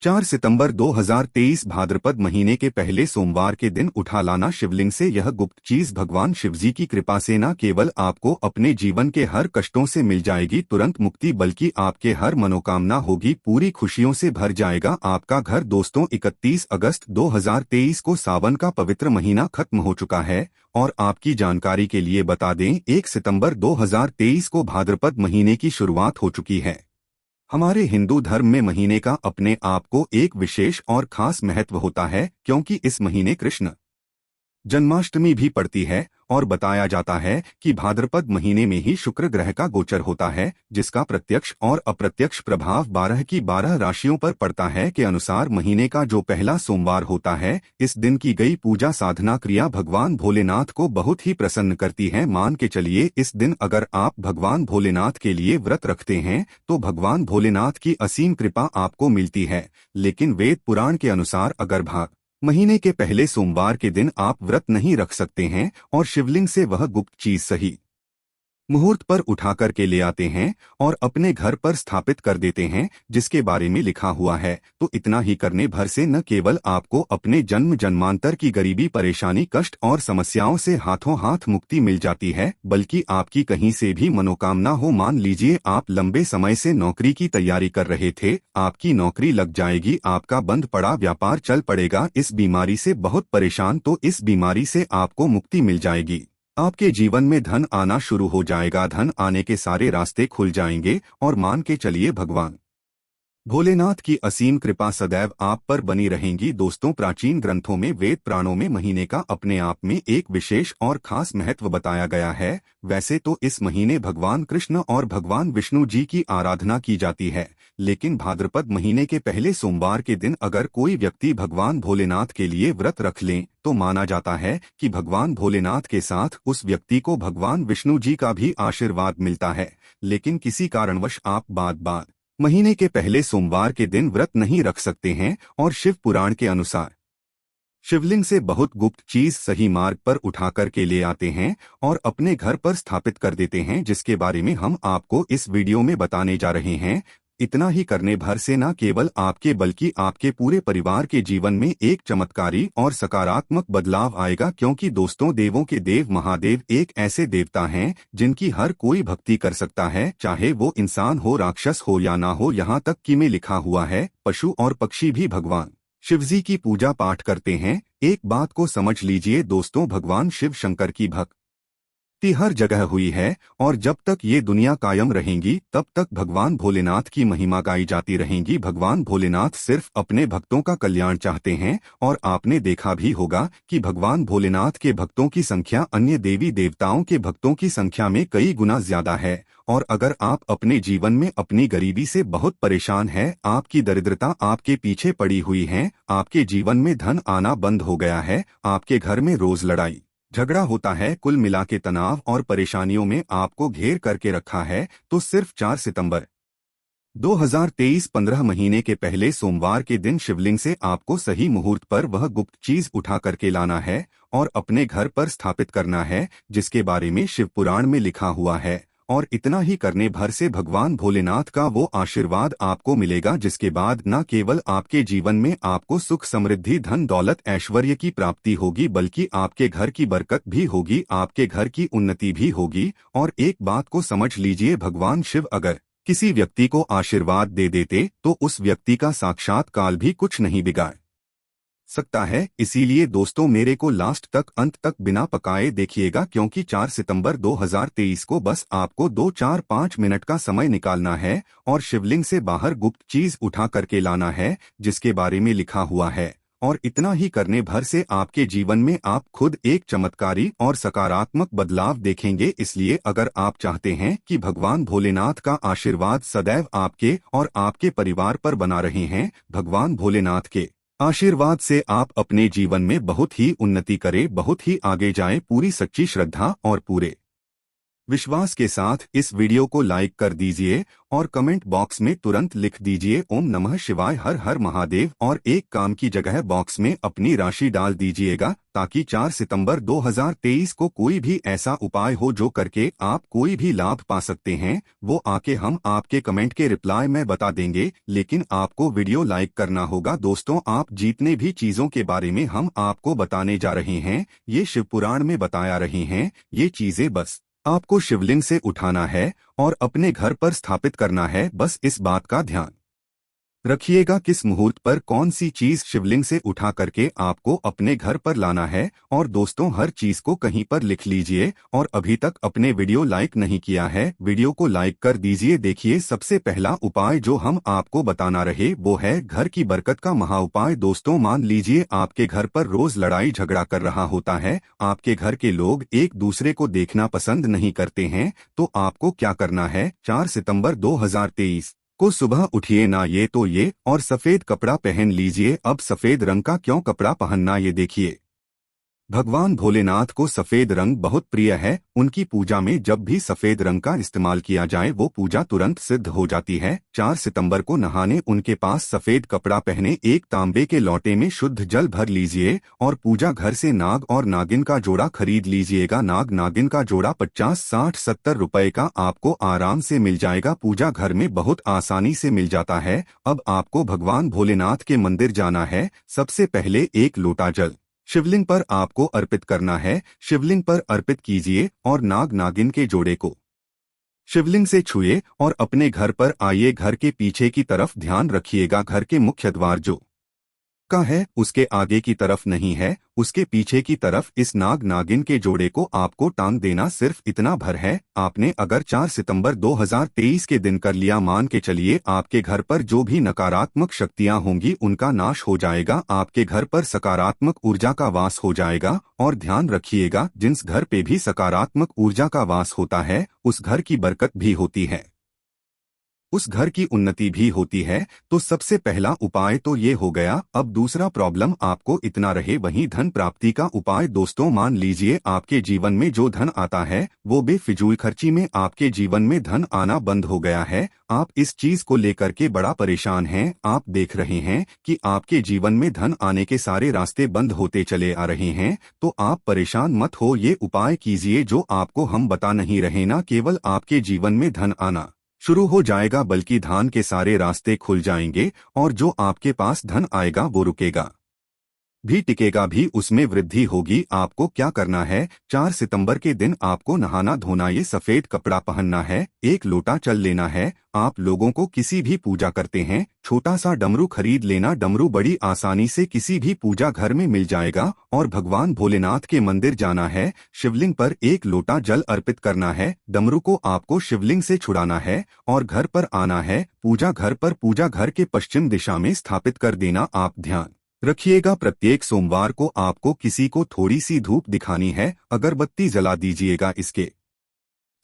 4 सितंबर 2023 भाद्रपद महीने के पहले सोमवार के दिन उठा लाना शिवलिंग से यह गुप्त चीज भगवान शिवजी की कृपा से न केवल आपको अपने जीवन के हर कष्टों से मिल जाएगी तुरंत मुक्ति, बल्कि आपके हर मनोकामना होगी पूरी, खुशियों से भर जाएगा आपका घर। दोस्तों, 31 अगस्त 2023 को सावन का पवित्र महीना खत्म हो चुका है और आपकी जानकारी के लिए बता दें 1 सितंबर 2023 को भाद्रपद महीने की शुरुआत हो चुकी है। हमारे हिंदू धर्म में महीने का अपने आप को एक विशेष और खास महत्व होता है, क्योंकि इस महीने कृष्ण जन्माष्टमी भी पड़ती है और बताया जाता है कि भाद्रपद महीने में ही शुक्र ग्रह का गोचर होता है, जिसका प्रत्यक्ष और अप्रत्यक्ष प्रभाव 12 की 12 राशियों पर पड़ता है। के अनुसार महीने का जो पहला सोमवार होता है, इस दिन की गई पूजा साधना क्रिया भगवान भोलेनाथ को बहुत ही प्रसन्न करती है। मान के चलिए, इस दिन अगर आप भगवान भोलेनाथ के लिए व्रत रखते हैं तो भगवान भोलेनाथ की असीम कृपा आपको मिलती है। लेकिन वेद पुराण के अनुसार अगर महीने के पहले सोमवार के दिन आप व्रत नहीं रख सकते हैं और शिवलिंग से वह गुप्त चीज सही मुहूर्त पर उठा कर के ले आते हैं और अपने घर पर स्थापित कर देते हैं, जिसके बारे में लिखा हुआ है, तो इतना ही करने भर से न केवल आपको अपने जन्म जन्मांतर की गरीबी, परेशानी, कष्ट और समस्याओं से हाथों हाथ मुक्ति मिल जाती है, बल्कि आपकी कहीं से भी मनोकामना हो। मान लीजिए आप लंबे समय से नौकरी की तैयारी कर रहे थे, आपकी नौकरी लग जाएगी, आपका बंद पड़ा व्यापार चल पड़ेगा, इस बीमारी से बहुत परेशान, तो इस बीमारी से आपको मुक्ति मिल जाएगी। आपके जीवन में धन आना शुरू हो जाएगा, धन आने के सारे रास्ते खुल जाएंगे और मान के चलिए भगवान भोलेनाथ की असीम कृपा सदैव आप पर बनी रहेंगी। दोस्तों, प्राचीन ग्रंथों में, वेद पुराणों में महीने का अपने आप में एक विशेष और खास महत्व बताया गया है। वैसे तो इस महीने भगवान कृष्ण और भगवान विष्णु जी की आराधना की जाती है, लेकिन भाद्रपद महीने के पहले सोमवार के दिन अगर कोई व्यक्ति भगवान भोलेनाथ के लिए व्रत रख लें तो माना जाता है कि भगवान भोलेनाथ के साथ उस व्यक्ति को भगवान विष्णु जी का भी आशीर्वाद मिलता है। लेकिन किसी कारणवश आप बाद महीने के पहले सोमवार के दिन व्रत नहीं रख सकते हैं और शिव पुराण के अनुसार शिवलिंग से बहुत गुप्त चीज सही मार्ग पर उठा कर के ले आते हैं और अपने घर पर स्थापित कर देते हैं, जिसके बारे में हम आपको इस वीडियो में बताने जा रहे हैं। इतना ही करने भर से न केवल आपके बल्कि आपके पूरे परिवार के जीवन में एक चमत्कारी और सकारात्मक बदलाव आएगा, क्योंकि दोस्तों, देवों के देव महादेव एक ऐसे देवता हैं जिनकी हर कोई भक्ति कर सकता है, चाहे वो इंसान हो, राक्षस हो या ना हो। यहाँ तक कि में लिखा हुआ है, पशु और पक्षी भी भगवान शिवजी की पूजा पाठ करते हैं। एक बात को समझ लीजिए दोस्तों, भगवान शिव शंकर की भक्ति हर जगह हुई है और जब तक ये दुनिया कायम रहेंगी तब तक भगवान भोलेनाथ की महिमा गाई जाती रहेंगी। भगवान भोलेनाथ सिर्फ अपने भक्तों का कल्याण चाहते हैं और आपने देखा भी होगा कि भगवान भोलेनाथ के भक्तों की संख्या अन्य देवी देवताओं के भक्तों की संख्या में कई गुना ज्यादा है। और अगर आप अपने जीवन में अपनी गरीबी से बहुत परेशान हैं, आपकी दरिद्रता आपके पीछे पड़ी हुई है, आपके जीवन में धन आना बंद हो गया है, आपके घर में रोज लड़ाई झगड़ा होता है, कुल मिला के तनाव और परेशानियों में आपको घेर करके रखा है, तो सिर्फ 4 सितंबर 2023 15 महीने के पहले सोमवार के दिन शिवलिंग से आपको सही मुहूर्त पर वह गुप्त चीज उठा करके लाना है और अपने घर पर स्थापित करना है, जिसके बारे में शिव पुराण में लिखा हुआ है। और इतना ही करने भर से भगवान भोलेनाथ का वो आशीर्वाद आपको मिलेगा, जिसके बाद न केवल आपके जीवन में आपको सुख, समृद्धि, धन दौलत, ऐश्वर्य की प्राप्ति होगी, बल्कि आपके घर की बरकत भी होगी, आपके घर की उन्नति भी होगी। और एक बात को समझ लीजिए, भगवान शिव अगर किसी व्यक्ति को आशीर्वाद दे देते तो उस व्यक्ति का साक्षात्कार भी कुछ नहीं बिगाड़ सकता है। इसीलिए दोस्तों, मेरे को लास्ट तक, अंत तक बिना पकाए देखिएगा, क्योंकि 4 सितंबर 2023 को बस आपको 2-4-5 मिनट का समय निकालना है और शिवलिंग से बाहर गुप्त चीज उठा करके लाना है, जिसके बारे में लिखा हुआ है। और इतना ही करने भर से आपके जीवन में आप खुद एक चमत्कारी और सकारात्मक बदलाव देखेंगे। इसलिए अगर आप चाहते हैं कि भगवान भोलेनाथ का आशीर्वाद सदैव आपके और आपके परिवार पर बना रहे हैं, भगवान भोलेनाथ के आशीर्वाद से आप अपने जीवन में बहुत ही उन्नति करें, बहुत ही आगे जाएं, पूरी सच्ची श्रद्धा और पूरे विश्वास के साथ इस वीडियो को लाइक कर दीजिए और कमेंट बॉक्स में तुरंत लिख दीजिए ओम नमः शिवाय, हर हर महादेव, और एक काम की जगह बॉक्स में अपनी राशि डाल दीजिएगा, ताकि 4 सितंबर 2023 को कोई भी ऐसा उपाय हो जो करके आप कोई भी लाभ पा सकते हैं। वो आके हम आपके कमेंट के रिप्लाई में बता देंगे, लेकिन आपको वीडियो लाइक करना होगा। दोस्तों, आप जितने भी चीजों के बारे में हम आपको बताने जा रहे हैं, ये शिव पुराण में बताया रहे हैं। ये चीजें बस आपको शिवलिंग से उठाना है और अपने घर पर स्थापित करना है। बस इस बात का ध्यान रखिएगा किस मुहूर्त पर कौन सी चीज शिवलिंग से उठा करके आपको अपने घर पर लाना है। और दोस्तों, हर चीज को कहीं पर लिख लीजिए, और अभी तक अपने वीडियो लाइक नहीं किया है, वीडियो को लाइक कर दीजिए। देखिए, सबसे पहला उपाय जो हम आपको बताना रहे वो है घर की बरकत का महा उपाय। दोस्तों, मान लीजिए आपके घर पर रोज लड़ाई झगड़ा कर रहा होता है, आपके घर के लोग एक दूसरे को देखना पसंद नहीं करते हैं, तो आपको क्या करना है। 4 सितंबर 2023 को सुबह उठिए, ना ये तो ये, और सफेद कपड़ा पहन लीजिए। अब सफेद रंग का क्यों कपड़ा पहनना, ये देखिए। भगवान भोलेनाथ को सफेद रंग बहुत प्रिय है। उनकी पूजा में जब भी सफेद रंग का इस्तेमाल किया जाए वो पूजा तुरंत सिद्ध हो जाती है। 4 सितंबर को नहाने उनके पास सफेद कपड़ा पहने एक तांबे के लोटे में शुद्ध जल भर लीजिए और पूजा घर से नाग और नागिन का जोड़ा खरीद लीजिएगा। नाग नागिन का जोड़ा 50, 60, 70 रुपए का आपको आराम से मिल जाएगा। पूजा घर में बहुत आसानी से मिल जाता है। अब आपको भगवान भोलेनाथ के मंदिर जाना है। सबसे पहले एक लोटा जल शिवलिंग पर आपको अर्पित करना है। शिवलिंग पर अर्पित कीजिए और नाग नागिन के जोड़े को शिवलिंग से छुए और अपने घर पर आइए। घर के पीछे की तरफ ध्यान रखिएगा, घर के मुख्य द्वार जो का है उसके आगे की तरफ नहीं है, उसके पीछे की तरफ इस नाग नागिन के जोड़े को आपको टांग देना। सिर्फ इतना भर है। आपने अगर 4 सितंबर 2023 के दिन कर लिया, मान के चलिए आपके घर पर जो भी नकारात्मक शक्तियां होंगी उनका नाश हो जाएगा। आपके घर पर सकारात्मक ऊर्जा का वास हो जाएगा। और ध्यान रखिएगा, जिस घर पे भी सकारात्मक ऊर्जा का वास होता है उस घर की बरकत भी होती है, उस घर की उन्नति भी होती है। तो सबसे पहला उपाय तो ये हो गया। अब दूसरा प्रॉब्लम आपको इतना रहे वहीं धन प्राप्ति का उपाय। दोस्तों, मान लीजिए आपके जीवन में जो धन आता है वो बेफिजूल खर्ची में आपके जीवन में धन आना बंद हो गया है। आप इस चीज को लेकर के बड़ा परेशान हैं। आप देख रहे हैं कि आपके जीवन में धन आने के सारे रास्ते बंद होते चले आ रहे हैं। तो आप परेशान मत हो, ये उपाय कीजिए जो आपको हम बता नहीं रहे। ना केवल आपके जीवन में धन आना शुरू हो जाएगा बल्कि धन के सारे रास्ते खुल जाएंगे, और जो आपके पास धन आएगा वो रुकेगा भी, टिकेगा भी, उसमें वृद्धि होगी। आपको क्या करना है, 4 सितंबर के दिन आपको नहाना धोना, ये सफेद कपड़ा पहनना है, एक लोटा जल लेना है। आप लोगों को किसी भी पूजा करते हैं छोटा सा डमरू खरीद लेना। डमरू बड़ी आसानी से किसी भी पूजा घर में मिल जाएगा। और भगवान भोलेनाथ के मंदिर जाना है, शिवलिंग पर एक लोटा जल अर्पित करना है। डमरू को आपको शिवलिंग से छुड़ाना है और घर पर आना है। पूजा घर के पश्चिम दिशा में स्थापित कर देना। आप ध्यान रखिएगा, प्रत्येक सोमवार को आपको किसी को थोड़ी सी धूप दिखानी है, अगरबत्ती जला दीजिएगा, इसके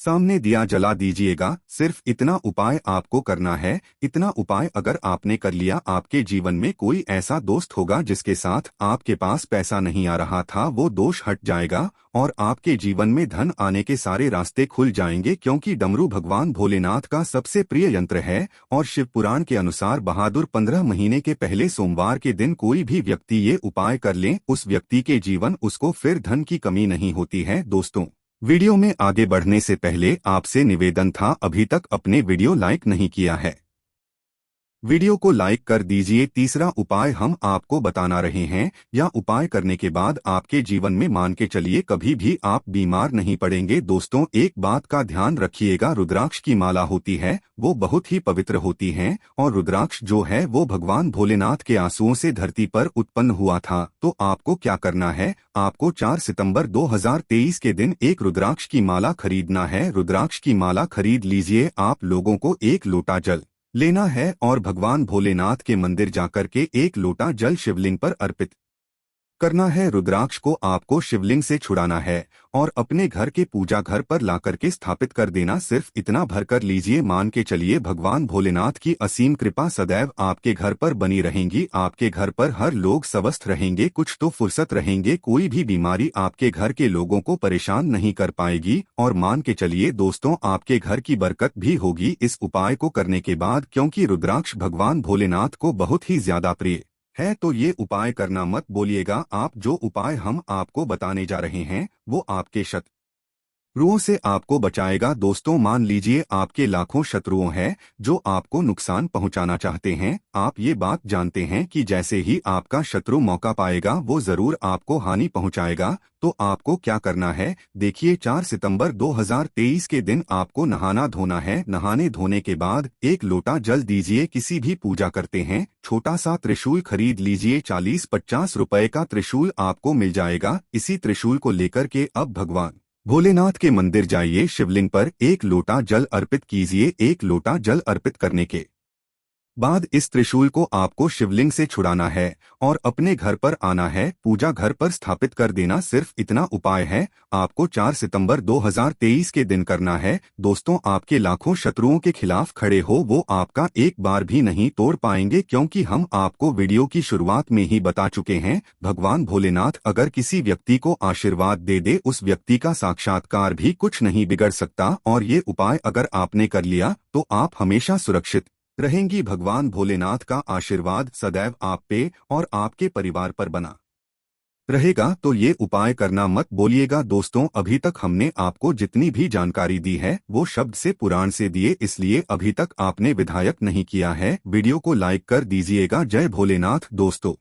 सामने दिया जला दीजिएगा। सिर्फ इतना उपाय आपको करना है। इतना उपाय अगर आपने कर लिया, आपके जीवन में कोई ऐसा दोस्त होगा जिसके साथ आपके पास पैसा नहीं आ रहा था, वो दोष हट जाएगा और आपके जीवन में धन आने के सारे रास्ते खुल जाएंगे। क्योंकि डमरू भगवान भोलेनाथ का सबसे प्रिय यंत्र है। और शिव पुराण के अनुसार बहादुर 15 महीने के पहले सोमवार के दिन कोई भी व्यक्ति ये उपाय कर ले, उस व्यक्ति के जीवन उसको फिर धन की कमी नहीं होती है। दोस्तों, वीडियो में आगे बढ़ने से पहले आपसे निवेदन था, अभी तक अपने वीडियो लाइक नहीं किया है, वीडियो को लाइक कर दीजिए। तीसरा उपाय हम आपको बताना रहे हैं, या उपाय करने के बाद आपके जीवन में मान के चलिए कभी भी आप बीमार नहीं पड़ेंगे। दोस्तों, एक बात का ध्यान रखिएगा, रुद्राक्ष की माला होती है वो बहुत ही पवित्र होती है, और रुद्राक्ष जो है वो भगवान भोलेनाथ के आंसुओं से धरती पर उत्पन्न हुआ था। तो आपको क्या करना है, आपको 4 सितंबर 2023 के दिन एक रुद्राक्ष की माला खरीदना है। रुद्राक्ष की माला खरीद लीजिए। आप लोगों को एक लोटा जल लेना है और भगवान भोलेनाथ के मंदिर जाकर के एक लोटा जल शिवलिंग पर अर्पित करना है। रुद्राक्ष को आपको शिवलिंग से छुड़ाना है और अपने घर के पूजा घर पर लाकर के स्थापित कर देना। सिर्फ इतना भर कर लीजिए। मान के चलिए भगवान भोलेनाथ की असीम कृपा सदैव आपके घर पर बनी रहेंगी। आपके घर पर हर लोग स्वस्थ रहेंगे, कुछ तो फुर्सत रहेंगे, कोई भी बीमारी आपके घर के लोगों को परेशान नहीं कर पाएगी। और मान के चलिए दोस्तों, आपके घर की बरकत भी होगी इस उपाय को करने के बाद, क्योंकि रुद्राक्ष भगवान भोलेनाथ को बहुत ही ज्यादा प्रिय है। तो ये उपाय करना मत भूलिएगा आप। जो उपाय हम आपको बताने जा रहे हैं वो आपके शत्रुओं से आपको बचाएगा। दोस्तों मान लीजिए आपके लाखों शत्रुओं हैं जो आपको नुकसान पहुंचाना चाहते हैं। आप ये बात जानते हैं कि जैसे ही आपका शत्रु मौका पाएगा वो जरूर आपको हानि पहुंचाएगा। तो आपको क्या करना है, देखिए 4 सितंबर 2023 के दिन आपको नहाना धोना है। नहाने धोने के बाद 1 लोटा जल दीजिए। किसी भी पूजा करते हैं छोटा सा त्रिशूल खरीद लीजिए। 40-50 रुपए का त्रिशूल आपको मिल जाएगा। इसी त्रिशूल को लेकर के अब भगवान भोलेनाथ के मंदिर जाइए। शिवलिंग पर 1 लोटा जल अर्पित कीजिए। 1 लोटा जल अर्पित करने के बाद इस त्रिशूल को आपको शिवलिंग से छुड़ाना है और अपने घर पर आना है, पूजा घर पर स्थापित कर देना। सिर्फ इतना उपाय है, आपको 4 सितंबर 2023 के दिन करना है। दोस्तों आपके लाखों शत्रुओं के खिलाफ खड़े हो वो आपका एक बार भी नहीं तोड़ पाएंगे, क्योंकि हम आपको वीडियो की शुरुआत में ही बता चुके हैं भगवान भोलेनाथ अगर किसी व्यक्ति को आशीर्वाद दे दे उस व्यक्ति का साक्षात्कार भी कुछ नहीं बिगड़ सकता। और ये उपाय अगर आपने कर लिया तो आप हमेशा सुरक्षित रहेंगी। भगवान भोलेनाथ का आशीर्वाद सदैव आप पे और आपके परिवार पर बना रहेगा। तो ये उपाय करना मत बोलिएगा। दोस्तों अभी तक हमने आपको जितनी भी जानकारी दी है वो शब्द से पुराण से दिए, इसलिए अभी तक आपने विधायक नहीं किया है वीडियो को लाइक कर दीजिएगा। जय भोलेनाथ दोस्तों।